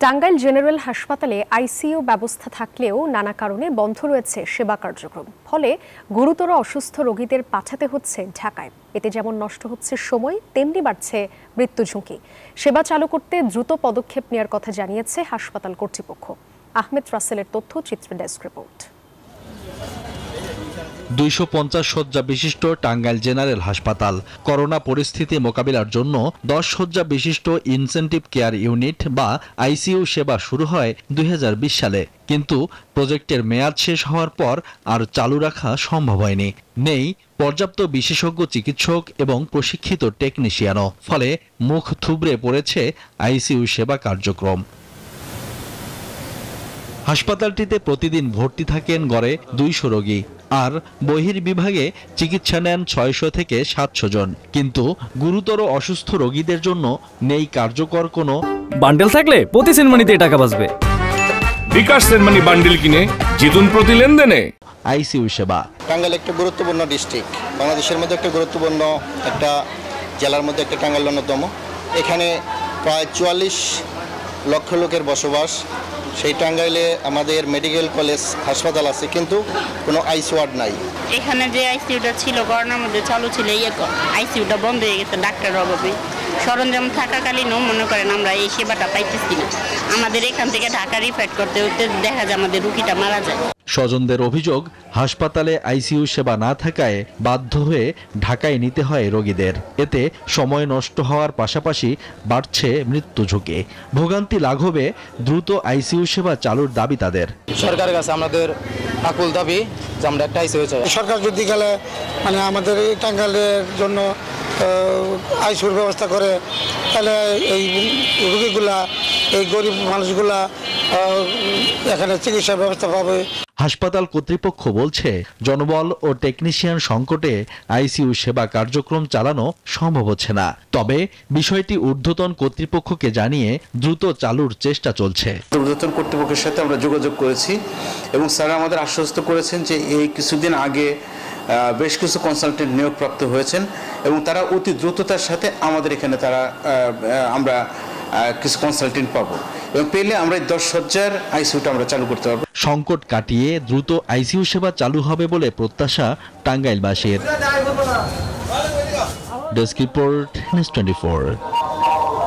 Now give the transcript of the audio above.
Tangail general হাসপাতালে ICU ব্যবস্থা থাকলেও নানা কারণে বন্ধ রয়েছে সেবা কার্যক্রম। ফলে গুরুতর অসুস্থ রোগীদের পাঠাতে হচ্ছে ঢাকায়। এতে যেমন নষ্ট হচ্ছে সময়, তেমনি বাড়ছে মৃত্যু ঝুঁকি। সেবা চালু করতে দ্রুত পদক্ষেপ নেওয়ার কথা জানিয়েছে হাসপাতাল কর্তৃপক্ষ। আহমেদ রাসেলের তথ্যচিত্র ডেস্ক রিপোর্ট। 250 শয্যা বিশিষ্ট টাঙ্গাইল জেনারেল হাসপাতাল করোনা পরিস্থিতি মোকাবিলার জন্য 10 শয্যা বিশিষ্ট ইনসেন্টিভ কেয়ার ইউনিট বা আইসিইউ সেবা শুরু হয় 2020 সালে, কিন্তু প্রজেক্টের মেয়াদ শেষ হওয়ার পর আর চালু রাখা সম্ভব হয়নি। নেই পর্যাপ্ত বিশেষজ্ঞ চিকিৎসক এবং প্রশিক্ষিত টেকনিশিয়ানও, ফলে মুখ থুবড়ে পড়েছে আইসিইউ সেবা কার্যক্রম। হাসপাতালটিতে প্রতিদিন ভর্তি থাকেন গড়ে 200 রোগী, আর বহির্বিভাগে চিকিৎসা নেন 600 থেকে 700 জন। কিন্তু গুরুতর অসুস্থ রোগীদের জন্য নেই কার্যকর কোনো বান্ডেল থাকলে প্রতি সেনমানিতে টাকা বাঁচবে। বিকাশ সেনমানি বান্ডেল কিনে জিতুন প্রতি লেনদেনে। আইসিইউ সেবা। টাঙ্গাইল একটা গুরুত্বপূর্ণ ডিস্ট্রিক্ট, বাংলাদেশের মধ্যে একটা গুরুত্বপূর্ণ একটা জেলার মধ্যে একটা টাঙ্গাইল অন্যতম। এখানে প্রায় 44 লক্ষ লোকের বসবাস। সেই টাঙ্গাইলে আমাদের মেডিকেল কলেজ হাসপাতাল আছে, কিন্তু কোনো আইসিইউ ওয়ার্ড নাই। এখানে যে আইসিইউটা ছিল করোনার মধ্যে চালু ছিল, এই আইসিইউটা বন্ধ হয়ে গেছে ডাক্তারের অভাবে। সরঞ্জাম থাকাকালীনও মনে করেন আমরা এই সেবাটা পাইতেছি না। আমাদের এখান থেকে ঢাকা রিফার করতে হতে দেখা যায় আমাদের রুগীটা মারা যায়। স্বজনদের অভিযোগ, হাসপাতালে আইসিইউ সেবা না থাকায় বাধ্য হয়ে ঢাকায় নিতে হয় রোগীদের। এতে সময় নষ্ট হওয়ার পাশাপাশি বাড়ছে মৃত্যু ঝুঁকি। ভোগান্তি লাঘবে দ্রুত আইসিইউ সেবা চালুর দাবি তাদের। সরকারের কাছে আমাদের আকুল দাবি যে আমরা একটা আইসিইউ চাই। সরকার যদি গেলে আমাদের এই টাঙ্গাইলের জন্য আইসিইউর ব্যবস্থা করে, তাহলে এই রোগীগুলা, এই গরিব মানুষগুলা এখানে চিকিৎসার ব্যবস্থা পাবে। হাসপাতাল কর্তৃপক্ষ বলছে, জনবল ও টেকনিশিয়ান সংকটে আইসিইউ সেবা কার্যক্রম চালানো সম্ভব হচ্ছে না। তবে বিষয়টি ঊর্ধ্বতন কর্তৃপক্ষকে জানিয়ে দ্রুত চালুর চেষ্টা চলছে। ঊর্ধ্বতন কর্তৃপক্ষের সাথে আমরা যোগাযোগ করেছি এবং স্যার আমাদের আশ্বস্ত করেছেন যে এই কিছুদিন আগে বেশ কিছু কনসালটেন্ট নিয়োগপ্রাপ্ত হয়েছেন এবং তারা অতি দ্রুততার সাথে আমাদের এখানে আমরা কিছু কনসালটেন্ট পাবো এবং পেলে আমরা 10 শয্যার আইসিইউটা আমরা চালু করতে পারবো। সংকট কাটিয়ে দ্রুত আইসিইউ সেবা চালু হবে বলে প্রত্যাশা টাঙ্গাইলবাসীর। Desk report, news 24।